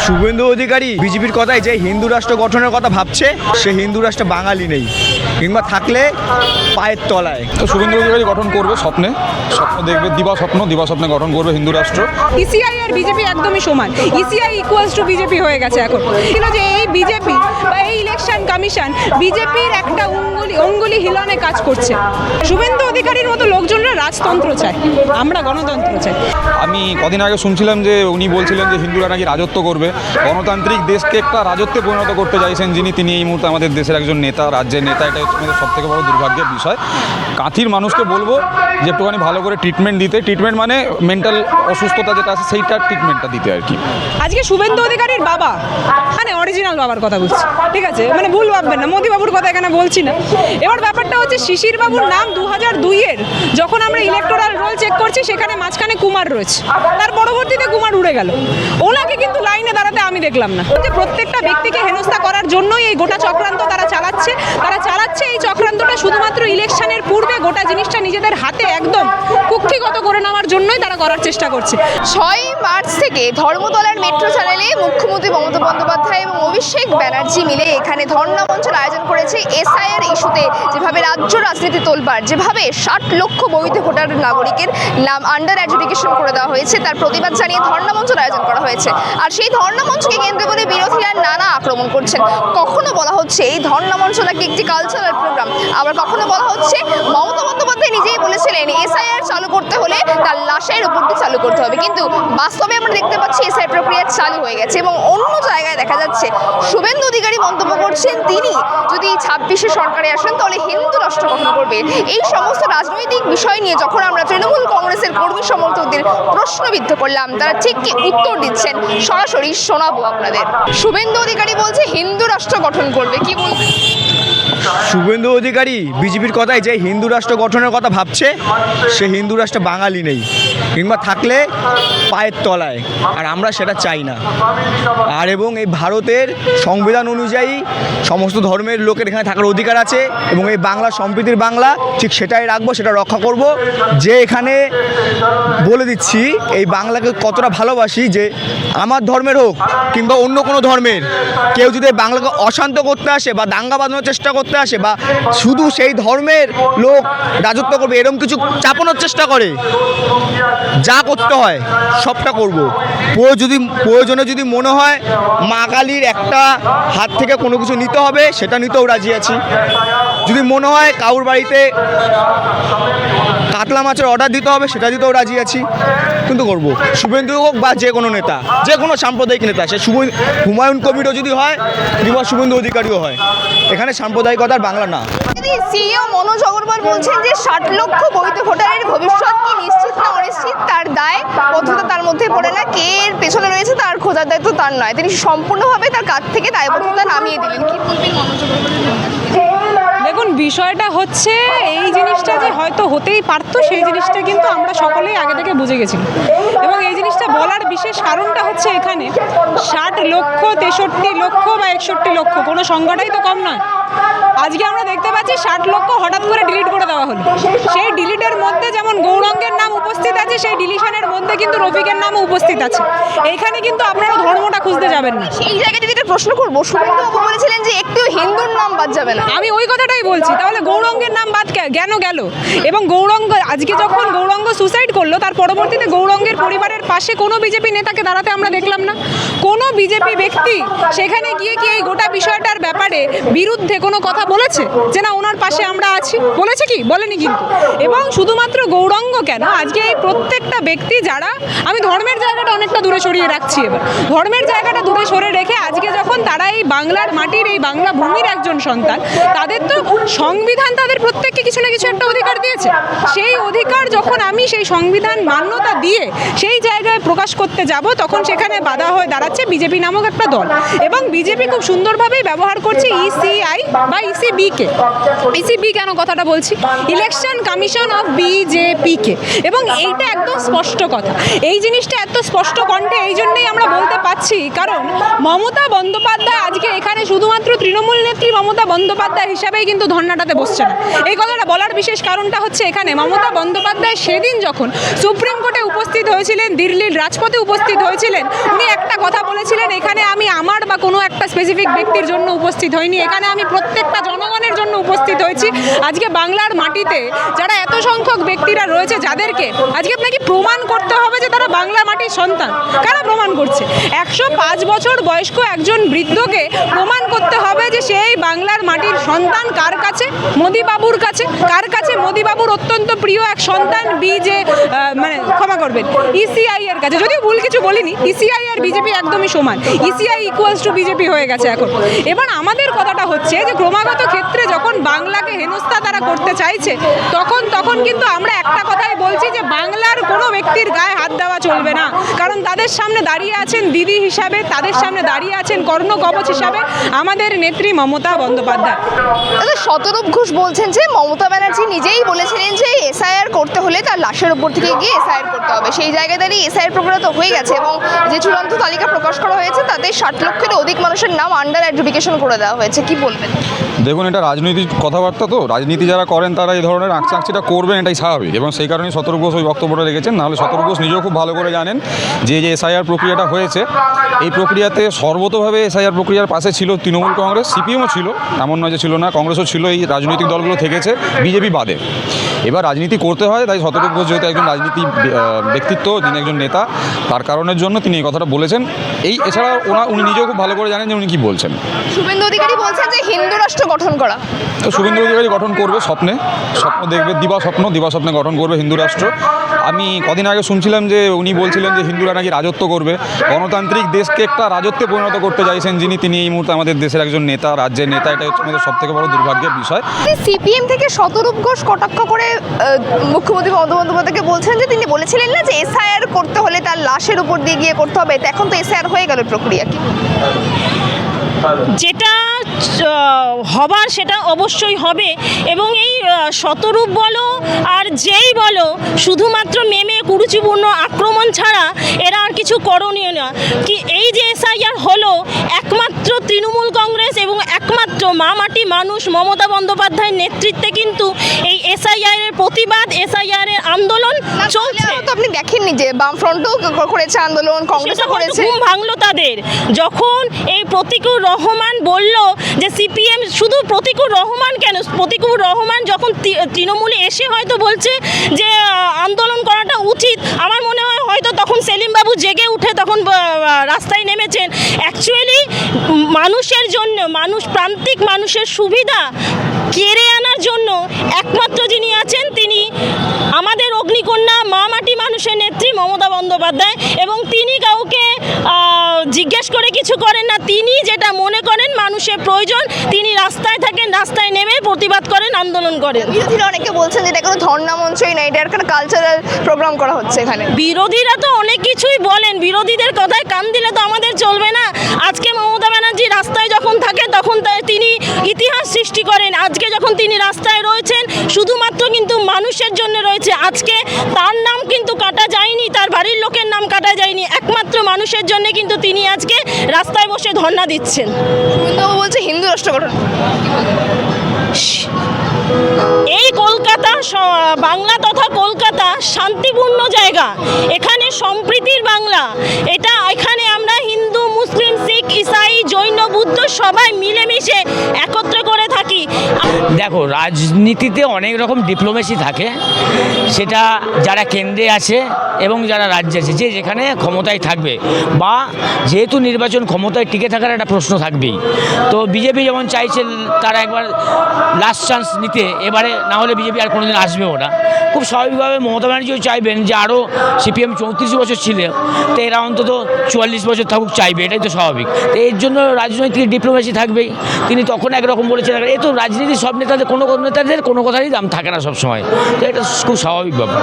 শুভেন্দু অধিকারী বিজেপির কথায় যে হিন্দু রাষ্ট্র গঠনের কথা ভাবছে, সে হিন্দু রাষ্ট্র বাঙালি নেই, কিংবা থাকলে পায়ের তলায়। তো শুভেন্দু অধিকারী গঠন করবে, স্বপ্ন দেখবে, দিবা স্বপ্নে গঠন করবে হিন্দু রাষ্ট্র। ইসিআই আর বিজেপি একদমই সমান। ইসিআই ইকুয়ালস টু বিজেপি হয়ে গেছে এখন। ছিল যে এই বিজেপি বা এই ইলেকশন কমিশন বিজেপির একটা অঙ্গুলি হিলনে কাজ করছে। শুভেন্দু অধিকারীর মতো লোকজনরা রাজতন্ত্র চায়, আমরা গণতন্ত্র চাই। আমি কদিন আগে শুনছিলাম যে উনি বলছিলেন যে হিন্দুরা নাকি রাজত্ব করবে, গণতান্ত্রিক দেশকে একটা রাজত্বে পরিণত করতে চাইছেন তিনি এই মুহূর্তে আমাদের দেশের একজন নেতা, রাজ্যের নেতা। এটা হচ্ছে আমাদের সবথেকে বড় দুর্ভাগ্যের বিষয়। কাঁথির মানুষকে বলবো যে একটুখানি ভালো করে ট্রিটমেন্ট দিতে, ট্রিটমেন্ট মানে মেন্টাল অসুস্থতা যেটা আছে সেইটার ট্রিটমেন্টটা দিতে আর কি। আজকে শুভেন্দু অধিকারীর বাবা, মানে অরিজিনাল বাবার কথা বলছি, ঠিক আছে, মানে ভুল ভাববেন না, মোদি বাবুর কথা এখানে বলছি না। এবার ব্যাপারটা হচ্ছে শিশির বাবুর নাম 2002-এর যখন আমরা ইলেকটোরাল রোল চেক করছি, সেখানে মাঝখানে কুমার রয়েছে, তার পরবর্তীতে কুমার উড়ে গেল। ওনাকে কিন্তু লাইনে দাঁড়াতে আমি দেখলাম না। যে প্রত্যেকটা ব্যক্তিকে হেনস্থা করার জন্যই এই গোটা চক্রান্ত তারা চালাচ্ছে। এই চক্রান্তটা শুধুমাত্র ইলেকশনের পূর্বে গোটা জিনিসটা নিজেদের হাতে একদম কুক্ষিগত করে নেওয়ার জন্যই তারা করার চেষ্টা করছে। 6 মার্চ থেকে ধর্মতলার মেট্রো চ্যানেলে মুখ্যমন্ত্রী মমতা বন্দ্যোপাধ্যায় এবং অভিষেক ব্যানার্জি মিলে এখানে ধর্ণা মঞ্চের আয়োজন করেছে। এসআইআর ইস্যুতে যেভাবে রাজ্য রাজনীতি তোলপাড়, যেভাবে 60 লক্ষ বৈধ ভোটার নাগরিকের নাম আন্ডার অ্যাডজুডিকেশন করে দেওয়া হয়েছে, তার প্রতিবাদ জানিয়ে ধর্ণা মঞ্চের আয়োজন করা হয়েছে। আর সেই ধর্ণা মঞ্চকে কেন্দ্র করে বিরোধীরা নানা আক্রমণ করছেন। কখনো বলা হচ্ছে এই ধর্ণা মঞ্চ নাকি একটি কালচারাল প্রোগ্রাম, আবার কখনো বলা হচ্ছে মমতা বন্দ্যোপাধ্যায় নিজেই বলেছিলেন এসআইআর চালু করতে হলে তার লাশের উপর দিয়ে চালু করতে হবে, কিন্তু বাস্তবে আমরা দেখতে পাচ্ছি এসআইআর প্রক্রিয়া চালু হয়ে গেছে। এবং অন্য জায়গায় দেখা যাচ্ছে শুভেন্দু অধিকারী মন্তব্য করছেন তিনি যদি 26-এ সরকারে আসেন তাহলে হিন্দু রাষ্ট্র গঠন করবে। এই সমস্ত রাজনৈতিক বিষয় নিয়ে যখন আমরা তৃণমূল কংগ্রেসের কর্মী সমর্থকদের প্রশ্নবিদ্ধ করলাম, তারা ঠিক কি উত্তর দিচ্ছেন সরাসরি শোনাবো আপনাদের। শুভেন্দু অধিকারী বলছে হিন্দু রাষ্ট্র গঠন করবে, কি বলবেন? শুভেন্দু অধিকারী বিজেপির কথায় যে হিন্দু রাষ্ট্র গঠনের কথা ভাবছে, সে হিন্দু রাষ্ট্র বাঙালি নেই, কিংবা থাকলে পায়ের তলায়, আর আমরা সেটা চাই না। আর এবং এই ভারতের সংবিধান অনুযায়ী সমস্ত ধর্মের লোকের এখানে থাকার অধিকার আছে, এবং এই বাংলা সম্প্রীতির বাংলা, ঠিক সেটাই রাখবো, সেটা রক্ষা করব। যে এখানে বলে দিচ্ছি এই বাংলাকে কতটা ভালোবাসি, যে আমার ধর্মের হোক কিংবা অন্য কোনো ধর্মের কেউ যদি বাংলাকে অশান্ত করতে আসে বা দাঙ্গা বাঁধানোর চেষ্টা করতে আসে, বা শুধু সেই ধর্মের লোক রাজত্ব করবে এরকম কিছু চাপানোর চেষ্টা করে, যা করতে হয় সবটা করব। প্রয়োজনে যদি মনে হয় মা কালীর একটা হাত থেকে কোনো কিছু নিতে হবে, সেটা নিতেও রাজি আছি। যদি মনে হয় কাউর বাড়িতে কাতলা মাছের অর্ডার দিতে হবে, সেটা দিতেও রাজি আছি, কিন্তু করব। শুভেন্দু হোক বা যে কোনো নেতা, যে কোনো সাম্প্রদায়িক নেতা, সে হুমায়ুন কবিরও যদি হয় কিংবা শুভেন্দু অধিকারীও হয়, এখানে সাম্প্রদায়িকতার বাংলা না। সিইও মনোজ অগ্রওয়াল বলছেন যে 60 লক্ষ বৈধ ভোটারের ভবিষ্যৎ কি নিশ্চিত না অনিশ্চিত তার দায় বদ্ধতা তার মধ্যে পড়ে না, কে এর পেছনে রয়েছে তার খোঁজার দায়িত্ব তার নয়। তিনি সম্পূর্ণভাবে তার কাছ থেকে দায়বদ্ধতা নামিয়ে দিলেন। কি বলবেন মনোজ অগ্রওয়াল? দেখুন, বিষয়টা হচ্ছে এই জিনিসটা যে হয়তো হতেই পারতো, সেই জিনিসটা কিন্তু আমরা সকলেই আগে থেকে বুঝে গেছিলাম। এবং এই জিনিসটা বলার বিশেষ কারণটা হচ্ছে এখানে 60 লক্ষ, 63 লক্ষ বা 61 লক্ষ, কোনো সংখ্যাটাই তো কম নয়। আজকে আমরা দেখতে পাচ্ছি 60 লক্ষ হঠাৎ করে ডিলিট করে দেওয়া হলো। সেই ডিলিটের মধ্যে যেমন গৌরাঙ্গের নাম উপস্থিত আছে, সেই ডিলিশনের মধ্যে কিন্তু রফিকের নামও উপস্থিত আছে। এইখানে কিন্তু আপনারা ধর্মটা খুঁজতে যাবেন না। সেই জায়গায় যদি একটা প্রশ্ন করবো, শুভেন্দু বাবু বলেছিলেন যে একটু হিন্দুর নাম বাদ যাবে না। আমি ওই কথাটাই বলছি, তাহলে গৌরাঙ্গের নাম বাদ কেন গেল? এবং গৌরাঙ্গ আজকে যখন গৌরাঙ্গ সুসাইড করলো, তার পরবর্তীতে গৌরাঙ্গের পরিবারের পাশে কোনো বিজেপি নেতাকে দাঁড়াতে আমরা দেখলাম না। কোনো বিজেপি ব্যক্তি সেখানে গিয়ে কি এই গোটা বিষয়টার ব্যাপারে বিরুদ্ধে কোনো কথা বলেছে যে না ওনার পাশে আমরা আছি? বলেছে কি? বলেনি কিন্তু। এবং শুধুমাত্র গৌরাঙ্গ কেন, আজকে এই প্রত্যেকটা ব্যক্তি যারা, আমি ধর্মের জায়গাটা অনেকটা দূরে সরিয়ে রাখছি, এবার ধর্মের জায়গাটা দূরে সরে রেখে আজকে যখন তারা এই বাংলার মাটির, এই বাংলা ভূমির একজন সন্তান, তাদের তো সংবিধান তাদের প্রত্যেককে কিছু না কিছু একটা অধিকার দিয়েছে। সেই অধিকার যখন আমি সেই সংবিধান মান্যতা দিয়ে সেই জায়গায় প্রকাশ করতে যাব, তখন সেখানে বাধা হয়ে দাঁড়াচ্ছে বিজেপি নামক একটা দল। এবং বিজেপি খুব সুন্দরভাবেই ব্যবহার করছে ইসিআই বা ইসিবিকে। ইসিবি কেন কথাটা বলছি? ইলেকশন কমিশন অফ বিজেপিকে। এবং এইটা একদম স্পষ্ট কথা। এই জিনিসটা এত স্পষ্ট কণ্ঠে এই জন্যই আমরা বলতে পারছি, কারণ মমতা বন্দ্যোপাধ্যায় আজকে এখানে শুধুমাত্র তৃণমূল নেত্রী মমতা বন্দ্যোপাধ্যায় হিসাবেই কিন্তু ধর্নাটাতে বসছে না। এই কথাটা বলার বিশেষ কারণটা হচ্ছে এখানে মমতা বন্দ্যোপাধ্যায় সেদিন যখন সুপ্রিম কোর্টে উপস্থিত হয়েছিলেন, দিল্লির রাজপথে উপস্থিত হয়েছিলেন, উনি একটা কথা বলেছিলেন, এখানে আমি আমার বা কোনো একটা স্পেসিফিক ব্যক্তির জন্য উপস্থিত হইনি, এখানে আমি প্রত্যেকটা জনগণের জন্য উপস্থিত হয়েছি। আজকে বাংলার মাটিতে যারা এত সংখ্যক ব্যক্তিরা রয়েছে, যাদেরকে আজকে আপনাকে প্রমাণ করতে হবে যে তারা বাংলা মাটির সন্তান, কারা প্রমাণ করছে? 105 বছর বয়স্ক একজন বৃদ্ধকে প্রমাণ করতে হবে যে সেই বাংলার মাটির সন্তান। কার কাছে? মোদিবাবুর কাছে। কার কাছে? মোদিবাবুর অত্যন্ত প্রিয় এক সন্তান মানে ক্ষমা করবেন, ইসিআই এর কাছে। যদিও ভুল কিছু বলিনি, ইসিআই আর বিজেপি একদমই সমান, ইসিআই ইকুয়ালস টু বিজেপি হয়ে গেছে এখন। এবার আমাদের কথাটা হচ্ছে যে ক্রমাগত ক্ষেত্রে যখন বাংলাকে হেনস্থা তারা করতে চাইছে, তখন কিন্তু আমরা একটা কথাই বলছি যে বাংলার কোনো ব্যক্তির গায়ে হাত দেওয়া চলবে না, কারণ তাদের সামনে দাঁড়িয়ে আছেন দিদি হিসাবে, তাদের সামনে দাঁড়িয়ে আছেন কর্ণকবচ হিসাবে আমাদের নেত্রী মমতা বন্দ্যোপাধ্যায়। শতরূপ ঘোষ বলছেন যে মমতা ব্যানার্জি নিজেই বলেছিলেন যে এসআইআর করতে হলে তার লাশের উপর থেকে গিয়ে এসআইআর করতে হবে। সেই জায়গায় দাঁড়িয়ে এসআইআর প্রক্রিয়া তো হয়ে গেছে এবং যে চূড়ান্ত তালিকা প্রকাশ করা হয়েছে তাতে 60 লক্ষেরও অধিক মানুষের নাম আন্ডার অ্যাডজুডিকেশন করে দেওয়া হয়েছে। কি বলবেন? দেখুন, এটা রাজনৈতিক কথাবার্তা, তো রাজনীতি যারা করেন তারা এই ধরনের আঁকচাঁকচিটা করবেন, এটাই স্বাভাবিক, এবং সেই কারণেই শতরূপ ঘোষ ওই বক্তব্যটা রেখেছেন। নাহলে শতরূপ ঘোষ নিজেও খুব ভালো করে জানেন যে এসআইআর প্রক্রিয়াটা হয়েছে, এই প্রক্রিয়াতে সর্বতভাবে এসআইআর প্রক্রিয়ার পাশে ছিল তৃণমূল কংগ্রেস, সিপিএমও ছিল, এমন নয় যে ছিল না, কংগ্রেসও ছিল, এই রাজনৈতিক দলগুলো থেকেছে, বিজেপি বাদে। এবার রাজনীতি করতে হয়, তাই শতরূপ ঘোষ যেহেতু একজন রাজনীতি ব্যক্তিত্ব, যিনি একজন নেতা, তার কারণের জন্য তিনি এই কথাটা বলেছেন। এছাড়া উনি নিজেও খুব ভালো করে জানেন যে উনি কী বলছেন। শুভেন্দু অধিকারী বলছেন যে হিন্দু রাষ্ট্র গঠন করা, তো শুভেন্দু অধিকারী গঠন করবে, স্বপ্ন দেখবে, দিবা স্বপ্নে গঠন করবে হিন্দু রাষ্ট্র। আমি কদিন আগে শুনছিলাম যে উনি বলছিলেন যে হিন্দুরা নাকি রাজত্ব করবে, গণতান্ত্রিক দেশকে একটা রাজত্বে পরিণত করতে চাইছেন যিনি, তিনি এই মুহূর্তে আমাদের দেশের একজন নেতা, রাজ্যের নেতা। এটা হচ্ছে আমাদের সবথেকে বড় দুর্ভাগ্যের বিষয়। সিপিএম থেকে শতরূপ ঘোষ কটাক্ষ করে মুখ্যমন্ত্রী মমতা বন্দ্যোপাধ্যায়কে বলছেন যে তিনি বলেছিলেন না যে এসআইআর করতে হলে তার লাশের উপর দিয়ে গিয়ে করতে হবে, এখন তো এসআইআর হয়ে গেল প্রক্রিয়া। কি যেটা হবার সেটা অবশ্যই হবে, এবং এই শতরূপ বলো আর যেই বলো শুধুমাত্র মেমে কুরুচিপূর্ণ আক্রমণ ছাড়া এরা আর কিছু করণীয় না। কি এই যে এসআইআর হলো, একমাত্র তৃণমূল কংগ্রেস এবং একমাত্র মা মাটি মানুষ মমতা বন্দ্যোপাধ্যায়ের নেতৃত্বে কিন্তু এই এসআইআর এর প্রতিবাদ, এসআইআর এর আন্দোলন চলছে। তো আপনি দেখেননি যে বামফ্রন্টও করেছে আন্দোলন, কংগ্রেসও করেছে? ঘুম ভাঙলো তাদের যখন এই প্রতিকুর রহমান বলল যে সিপিএম, শুধু প্রতিকুর রহমান কেন, প্রতিকুর রহমান যখন তৃণমূলে এসে হয়তো বলছে যে আন্দোলন করাটা উচিত, আমার মনে হয় হয়তো তখন সেলিমবাবু জেগে উঠে তখন রাস্তায় নেমেছেন। অ্যাকচুয়ালি মানুষের জন্য, প্রান্তিক মানুষের সুবিধা কেড়ে আনার জন্য একমাত্র যিনি আছেন তিনি আমাদের অগ্নিকন্যা মা মাটি মানুষের নেত্রী মমতা বন্দ্যোপাধ্যায়, এবং তিনি কাউকে জিজ্ঞেস করে কিছু করেন না। তিনি যেটা মনে করেন মানুষের প্রয়োজন, তিনি রাস্তায় থাকেন, রাস্তায় নেমে প্রতিবাদ করেন, আন্দোলন করেন। বিরোধীরা অনেকে বলছেন যে এটা কোনো ধর্ণা মঞ্চই না, এটা একটা কালচারাল প্রোগ্রাম করা হচ্ছে এখানে। বিরোধীরা তো অনেক কিছুই বলেন, বিরোধীদের কথায় কান দিলে তো আমাদের চলবে না। আজকে মমতা ব্যানার্জি রাস্তায় যখন থাকে তখন তিনি ইতিহাস সৃষ্টি করেন, আজকে যখন তিনি রাস্তায় রয়েছেন শুধুমাত্র কিন্তু মানুষের জন্য রয়েছে। আজকে তার নাম কিন্তু কাটা যায়নি, তার বাড়ির লোকের নাম কাটা যায়নি, একমাত্র মানুষের জন্য কিন্তু তিনি আজকে রাস্তায় বসে ধর্ণা দিচ্ছেন। শুভেন্দুবাবু বলছে হিন্দু রাষ্ট্র গঠন। এই কলকাতা, বাংলা তথা কলকাতা শান্তিপূর্ণ জায়গা, এখানে সম্প্রীতির বাংলা, এখানে আমরা হিন্দু, মুসলিম, শিখ, ইসাই, জৈন, বুদ্ধ সবাই মিলেমিশে একত্র করে থাকি। দেখো, রাজনীতিতে অনেক রকম ডিপ্লোমেসি থাকে, সেটা যারা কেন্দ্রে আছে এবং যারা রাজ্যে আছে, যে যেখানে ক্ষমতায় থাকবে, বা যেহেতু নির্বাচন ক্ষমতায় টিকে থাকার একটা প্রশ্ন থাকবেই। তো বিজেপি যেমন চাইছে তারা একবার লাস্ট চান্স নিতে, এবারে না হলে বিজেপি আর কোনোদিন আসবেও না। খুব স্বাভাবিকভাবে মমতা ব্যানার্জিও চাইবেন যে আরও সিপিএম 34 বছর ছিল, তো এরা অন্তত 44 বছর থাকুক চাইবে, এটাই তো স্বাভাবিক। তো এর জন্য রাজনৈতিক ডিপ্লোমেসি থাকবেই। তিনি তখন একরকম বলেছেন, এই তো রাজনীতির সব নেতাদের কোনো নেতাদের কোনো কথারই দাম থাকে না সবসময়, তো এটা খুব স্বাভাবিক ব্যাপার।